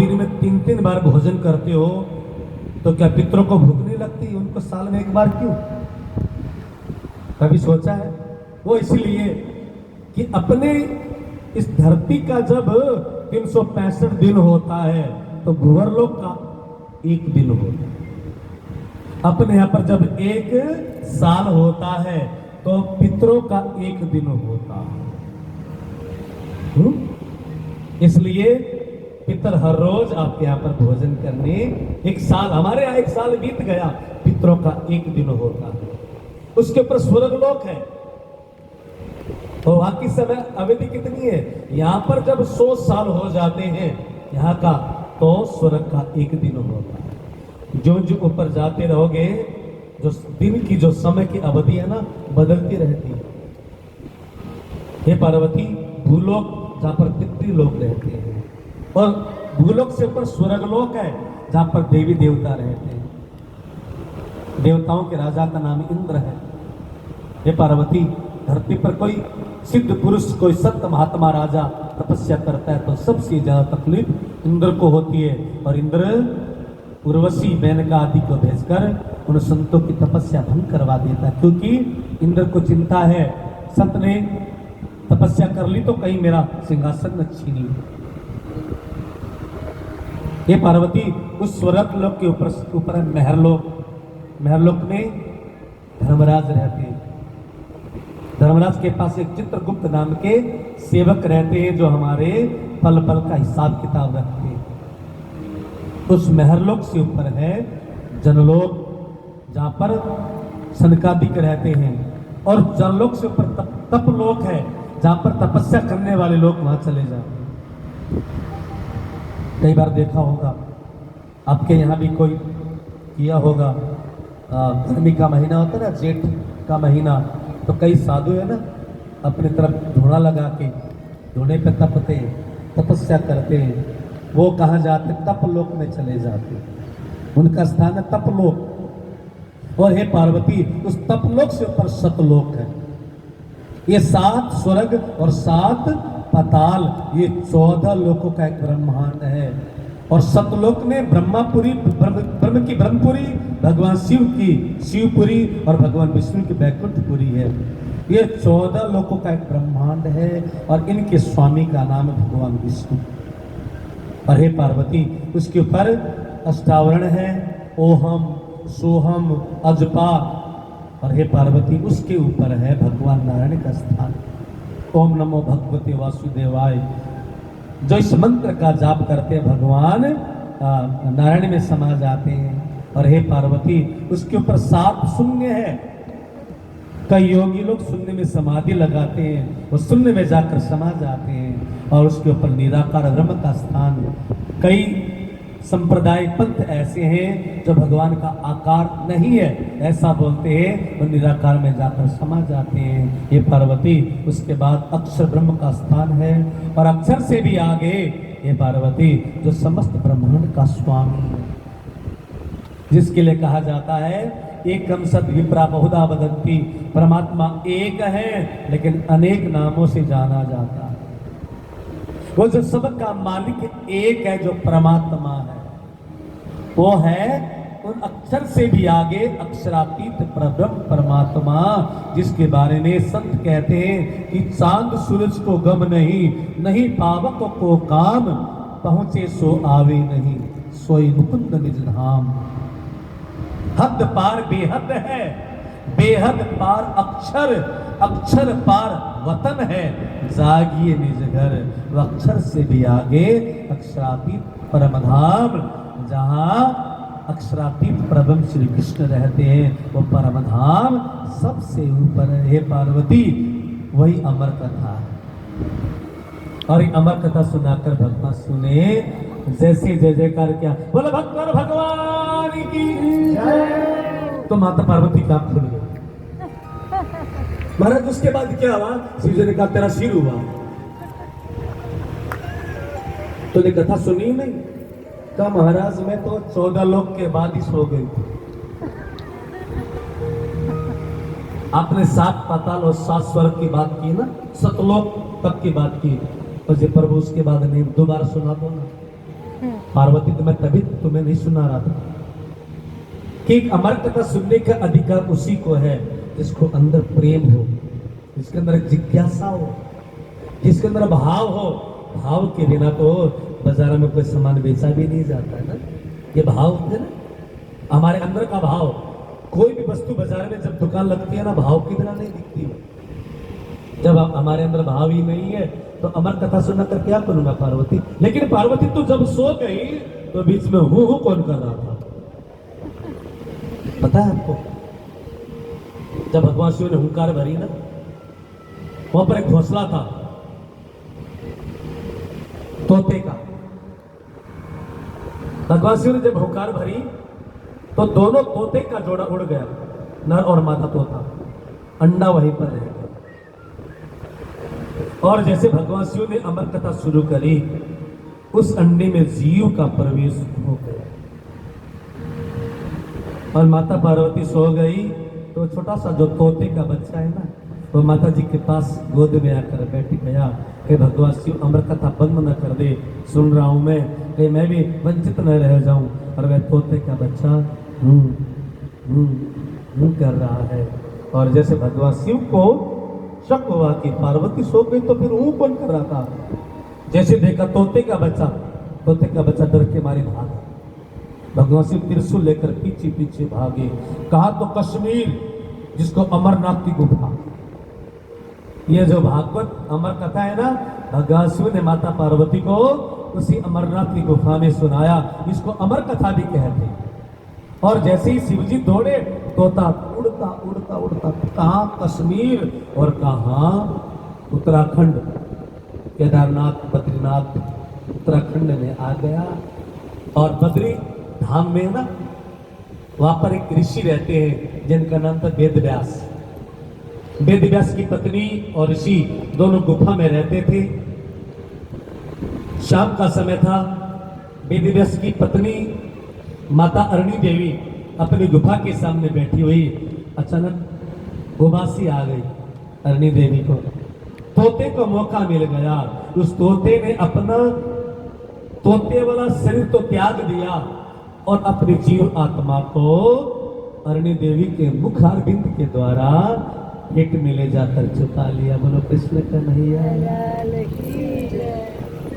दिन में 3-3 बार भोजन करते हो, तो क्या पितरों को भूख नहीं लगती? उनको साल में एक बार क्यों? कभी सोचा है? वो इसलिए कि अपने इस धरती का जब 365 दिन होता है तो भूवर्लोक का एक दिन होता है। अपने यहाँ पर जब एक साल होता है तो पितरों का एक दिन होता है। इसलिए पितर हर रोज आपके यहाँ पर भोजन करने, एक साल, हमारे यहाँ एक साल बीत गया, पितरों का एक दिन होता है। उसके ऊपर स्वर्ग लोक है। और वहां की समय अवधि कितनी है? यहाँ पर जब 100 साल हो जाते हैं यहाँ का, तो स्वर्ग का एक दिन होता है। जो जो ऊपर जाते रहोगे, जो दिन की जो समय की अवधि है ना, बदलती रहती है। हे पार्वती, भूलोक जहाँ पर पितृलोक रहते हैं, और भूलोक से ऊपर स्वर्ग लोक है जहाँ पर देवी देवता रहते हैं। देवताओं के राजा का नाम इंद्र है। हे पार्वती, धरती पर कोई सिद्ध पुरुष, कोई संत महात्मा राजा तपस्या करता है तो सबसे ज्यादा तकलीफ इंद्र को होती है। और इंद्र उर्वशी, मेनका आदि को भेजकर उन संतों की तपस्या भंग करवा देता है, क्योंकि इंद्र को चिंता है, संत ने तपस्या कर ली तो कहीं मेरा सिंहासन न छीनी। ये पार्वती, उस स्वर्ग लोक के ऊपर है महरलोक। महरलोक में धर्मराज रहते हैं। धर्मराज के पास एक चित्रगुप्त नाम के सेवक रहते हैं, जो हमारे पल पल का हिसाब किताब रखते हैं। उस महरलोक से ऊपर है जनलोक, जहां पर सनकादिक रहते हैं। और जनलोक से ऊपर तपलोक है, जहां पर तपस्या करने वाले लोग वहां चले जाते हैं। कई बार देखा होगा, आपके यहाँ भी कोई किया होगा, गर्मी का महीना होता है ना, जेठ का महीना, तो कई साधु है ना, अपनी तरफ धुआं लगा के धुएं पे तपते, तपस्या करते हैं। वो कहाँ जाते? तपलोक में चले जाते, उनका स्थान है तपलोक। और हे पार्वती, उस तपलोक से ऊपर सतलोक है। ये 7 स्वर्ग और 7 पाताल, ये 14 लोकों का एक ब्रह्मांड है। और सतलोक में ब्रह्मापुरी, ब्रह्म की ब्रह्मपुरी, भगवान शिव की शिवपुरी और भगवान विष्णु की वैकुंठपुरी है। ये 14 लोकों का एक ब्रह्मांड है और इनके स्वामी का नाम है भगवान विष्णु। और हे पार्वती, उसके ऊपर अष्टावरण है, ओहम, सोहम, अजपा। और हे पार्वती, उसके ऊपर है भगवान नारायण का स्थान। ओम नमो भगवते वासुदेवाय। जो इस मंत्र का जाप करते हैं, भगवान नारायण में समा जाते हैं। और हे पार्वती, उसके ऊपर 7 शून्य है। कई योगी लोग शून्य में समाधि लगाते हैं, वो शून्य में जाकर समा जाते हैं। और उसके ऊपर निराकार ब्रह्म का स्थान। कई संप्रदाय पंथ ऐसे हैं जो भगवान का आकार नहीं है ऐसा बोलते हैं, वो निराकार में जाकर समा जाते हैं। ये पार्वती, उसके बाद अक्षर ब्रह्म का स्थान है। और अक्षर से भी आगे ये पार्वती, जो समस्त ब्रह्मांड का स्वामी है, जिसके लिए कहा जाता है एकम सद विप्रा बहुधा वदन्ति। परमात्मा एक है लेकिन अनेक नामों से जाना जाता है। वो जो सबका मालिक एक है, जो परमात्मा है, वो है उन अक्षर से भी आगे अक्षरातीत परब्रह्म परमात्मा, जिसके बारे में संत कहते हैं कि चांद सूरज को गम नहीं, नहीं पावक को काम, पहुंचे सो आवे नहीं, सोई मुकुंद निज धाम। हद पार बेहद है, बेहद पार अक्षर, अक्षर पार वतन है, जागिए निज घर। वह अक्षर से भी आगे अक्षरातीत परमधाम, जहां अक्षरातीत परब्रह्म श्री कृष्ण रहते हैं, वो परमधाम सबसे ऊपर है। हे पार्वती, वही अमर कथा है। और अमर कथा सुनाकर भगवान सुने, जैसे जय जयकार क्या, बोले भगवान भगवान की जय। तो माता पार्वती का खुल गई। महाराज, उसके बाद क्या हुआ? शिव जी ने कहा तेरा सिर हुआ। तो ने कथा सुनी नहीं? कहा महाराज, मैं तो 14 लोक के बाद ही सो गई थी। आपने 7 पाताल और 7 स्वर्ग की बात की ना, सतलोक तक की बात की, तो जी प्रभु उसके बाद नहीं, दोबारा सुना दो ना। पार्वती, तो मैं तभी तुम्हें नहीं सुना रहा था कि एक अमर कथा सुनने का अधिकार उसी को है जिसको अंदर प्रेम हो, जिसके अंदर जिज्ञासा हो, जिसके अंदर भाव हो। भाव के बिना तो बाजार में कोई सामान बेचा भी नहीं जाता है ना। ये भाव होते ना, हमारे अंदर का भाव। कोई भी वस्तु बाजार में जब दुकान लगती है ना, भाव के बिना नहीं दिखती है। जब हमारे अंदर भाव ही नहीं है तो अमर कथा सुनना कर क्या करूंगा पार्वती। लेकिन पार्वती तो जब सो गई तो बीच में हूं कौन कर रहा था पता है आपको? जब भगवान शिव ने हुंकार भरी ना, वहां पर एक घोंसला था तोते का। भगवान शिव ने जब हुंकार भरी तो दोनों तोते का जोड़ा उड़ गया, नर और मादा तोता। अंडा वहीं पर रह गया। और जैसे भगवान शिव ने अमर कथा शुरू करी, उस अंडे में जीव का प्रवेश हो गया और माता पार्वती सो गई। तो छोटा सा जो तोते का बच्चा है ना, वो माता जी के पास गोद में आकर बैठ गया कि भगवान शिव अमर कथा बंद न कर दे, सुन रहा हूं मैं, कि मैं भी वंचित न रह जाऊं। और वह तोते का बच्चा कर रहा है। और जैसे भगवान शिव को शक हुआ कि पार्वती सो गई तो फिर कौन कर रहा था, जैसे देखा तोते का बच्चा डर के मारे भागा। भगवान शिव त्रिशूल लेकर पीछे पीछे भागे। कहा तो कश्मीर, जिसको अमरनाथ की गुफा। ये जो भागवत अमर कथा है ना, भगवान शिव ने माता पार्वती को उसी अमरनाथ की गुफा में सुनाया। इसको अमर कथा भी कहते हैं। और जैसे ही शिवजी दौड़े, तोता उड़ता उड़ता उड़ता कहां कश्मीर और कहां उत्तराखंड, केदारनाथ बद्रीनाथ उत्तराखंड में आ गया। और बद्री धाम में ना, वहां पर एक ऋषि रहते हैं जिनका नाम था वेद व्यास। वेद व्यास की पत्नी और ऋषि दोनों गुफा में रहते थे। शाम का समय था। वेद व्यास की पत्नी माता अरणी देवी अपनी गुफा के सामने बैठी हुई। अचानक उबासी आ गई अरणी देवी को। तोते को मौका मिल गया। उस तोते ने अपना तोते वाला शरीर तो त्याग दिया और अपनी जीव आत्मा को अरणी देवी के मुखारबिंद के द्वारा पेट में ले जाकर छुपा लिया। बोलो कृष्ण कन्हैया।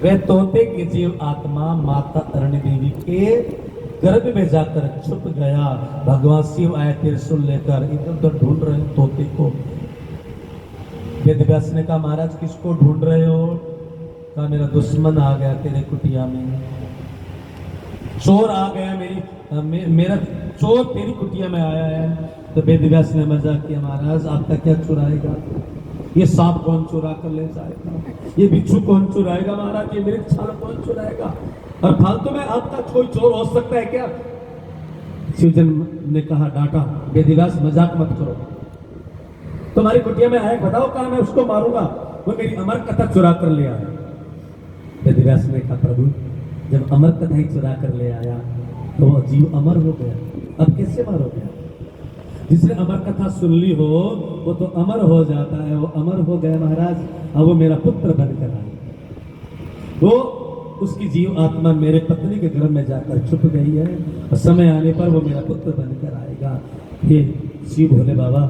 वह तोते की जीव आत्मा माता अरणी देवी के गर्भ में जाकर छुप गया। भगवान शिव आए त्रिशूल लेकर, इधर उधर ढूंढ रहे तोते को। वेद व्यास ने कहा, महाराज किसको ढूंढ रहे हो? कहा, मेरा दुश्मन आ गया तेरे कुटिया में, चोर आ गया, मेरा चोर तेरी कुटिया में आया है। तो वेद व्यास ने मजाक किया, महाराज आपका क्या चुराएगा? ये सांप कौन चुरा कर ले जाएगा? ये बिच्छू कौन चुराएगा महाराज? ये मेरे छाल कौन चुराएगा? और फालतू में आपका कोई चोर हो सकता है क्या? शिवजन ने कहा, डांटा, वेद व्यास मजाक मत करो। तुम्हारी कुटिया में आया, बताओ कहा, मैं उसको मारूंगा। वो मेरी अमर कथा चुरा कर ले आया। वेद व्यास ने कहा, प्रभु जब अमर कथा ही चुरा कर ले आया तो वो जीव अमर हो गया, अब कैसे मारोगे? जिसने अमर कथा सुन ली हो वो तो अमर हो जाता है। वो अमर हो गया महाराज, अब वो मेरा पुत्र बनकर आया। वो उसकी जीव आत्मा मेरे पत्नी के गर्भ में जाकर छुप गई है और समय आने पर वो मेरा पुत्र बनकर आएगा। ये शिव भोले बाबा,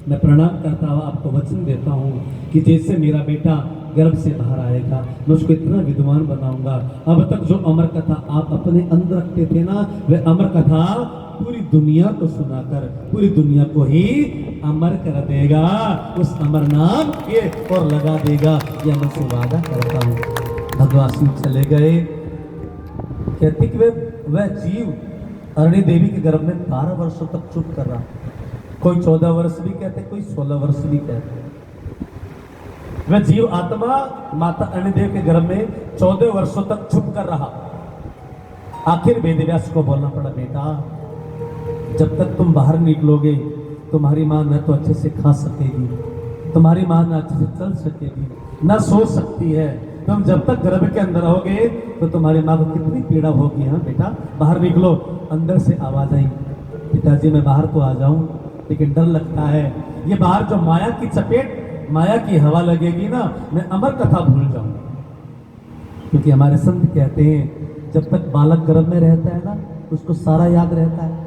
मैं प्रणाम करता हुआ आपको वचन देता हूँ कि जैसे मेरा बेटा गर्भ से बाहर आएगा, मैं उसको इतना विद्वान बनाऊंगा। अब तक जो अमर कथा आप अपने अंदर रखते थे ना, वह अमर कथा पूरी दुनिया को सुनाकर पूरी दुनिया को ही अमर कर देगा। उस अमर नाम के और लगा देगा, यह मैं से वादा करता हूँ। भगवान शिव चले गए। कहते कि वह जीव अरणी देवी के गर्भ में 12 वर्षों तक चुप कर रहा। कोई 14 वर्ष भी कहते, कोई 16 वर्ष भी कहते। वह जीव आत्मा माता अरणी देवी के गर्भ में 14 वर्षों तक चुप कर रहा। आखिर वेद व्यास को बोलना पड़ा, बेटा जब तक तुम बाहर निकलोगे तुम्हारी मां न तो अच्छे से खा सकेगी, तुम्हारी मां न अच्छे से चल सकेगी, न सो सकती है। तुम जब तक गर्भ के अंदर रहोगे तो तुम्हारी मां को कितनी पीड़ा होगी। हाँ बेटा बाहर निकलो। अंदर से आवाज आई, पिताजी मैं बाहर तो आ जाऊं लेकिन डर लगता है, ये बाहर जो माया की चपेट, माया की हवा लगेगी ना, मैं अमर कथा भूल जाऊं। क्योंकि हमारे संत कहते हैं जब तक बालक गर्भ में रहता है ना, उसको सारा याद रहता है।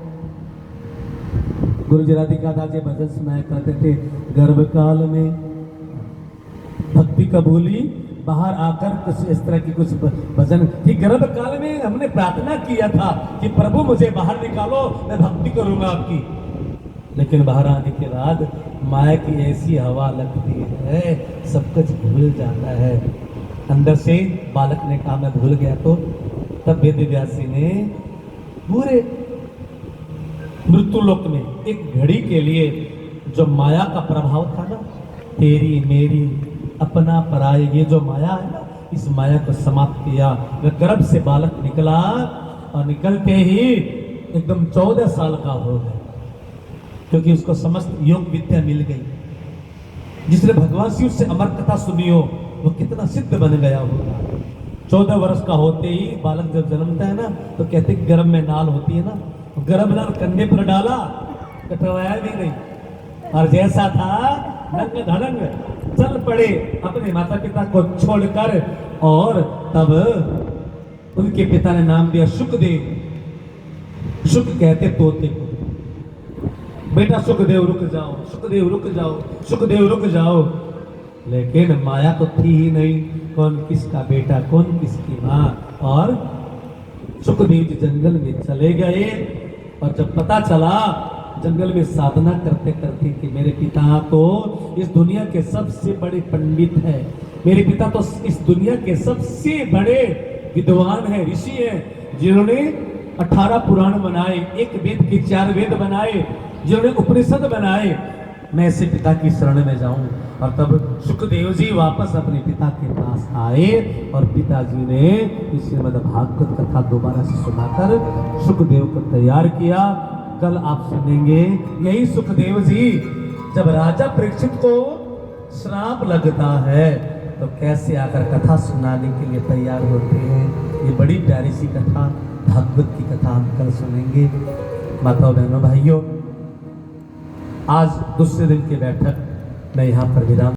गुरु जी राधिका दास जी भजन सुनाया करते थे, गर्भ काल में भक्ति कबूली, बाहर आकर कुछ इस तरह की कुछ भजन कि गर्भ काल में हमने प्रार्थना किया था कि प्रभु मुझे बाहर निकालो, मैं भक्ति करूंगा आपकी। लेकिन बाहर आने के बाद माया की ऐसी हवा लगती है, सब कुछ भूल जाता है। अंदर से बालक ने कहा मैं भूल गया, तो तब वेद व्यासी ने पूरे मृत्यु लोक में एक घड़ी के लिए जो माया का प्रभाव था ना, तेरी मेरी अपना पराय, ये जो माया है ना, इस माया को समाप्त किया। वह गर्भ से बालक निकला और निकलते ही एकदम 14 साल का हो गया, क्योंकि उसको समस्त योग विद्या मिल गई। जिसने भगवान शिव से अमर कथा सुनी हो वो कितना सिद्ध बन गया होगा। 14 वर्ष का होते ही बालक जब जन्मता है ना, तो कहते गर्भ में नाल होती है ना, गर्भ नाल कंधे पर डाला, कटवाया भी नहीं, और जैसा था नंग धड़ंग चल पड़े अपने माता पिता को छोड़कर। और तब उनके पिता ने नाम दिया सुखदेव। सुख कहते तोते को, बेटा सुखदेव रुक जाओ, सुखदेव रुक जाओ, सुखदेव रुक जाओ। लेकिन माया तो थी ही नहीं, कौन किसका बेटा, कौन किसकी माँ। और सुखदेव जी जंगल में चले गए, और जब पता चला जंगल में साधना करते करते कि मेरे पिता तो इस दुनिया के सबसे बड़े पंडित हैं, मेरे पिता तो इस दुनिया के सबसे बड़े विद्वान हैं, ऋषि हैं, जिन्होंने 18 पुराण बनाए, एक वेद के 4 वेद बनाए, जिन्होंने उपनिषद बनाए, मैं ऐसे पिता की शरण में जाऊं। और तब सुखदेव जी वापस अपने पिता के पास आए, और पिताजी ने श्रीमद् भागवत कथा दोबारा से सुनाकर सुखदेव को तैयार किया। कल आप सुनेंगे यही सुखदेव जी जब राजा परीक्षित को श्राप लगता है तो कैसे आकर कथा सुनाने के लिए तैयार होते हैं। ये बड़ी प्यारी सी कथा, भागवत की कथा हम कल सुनेंगे। माताओं बहनों भाइयों, आज दूसरे दिन की बैठक मैं यहाँ पर विराम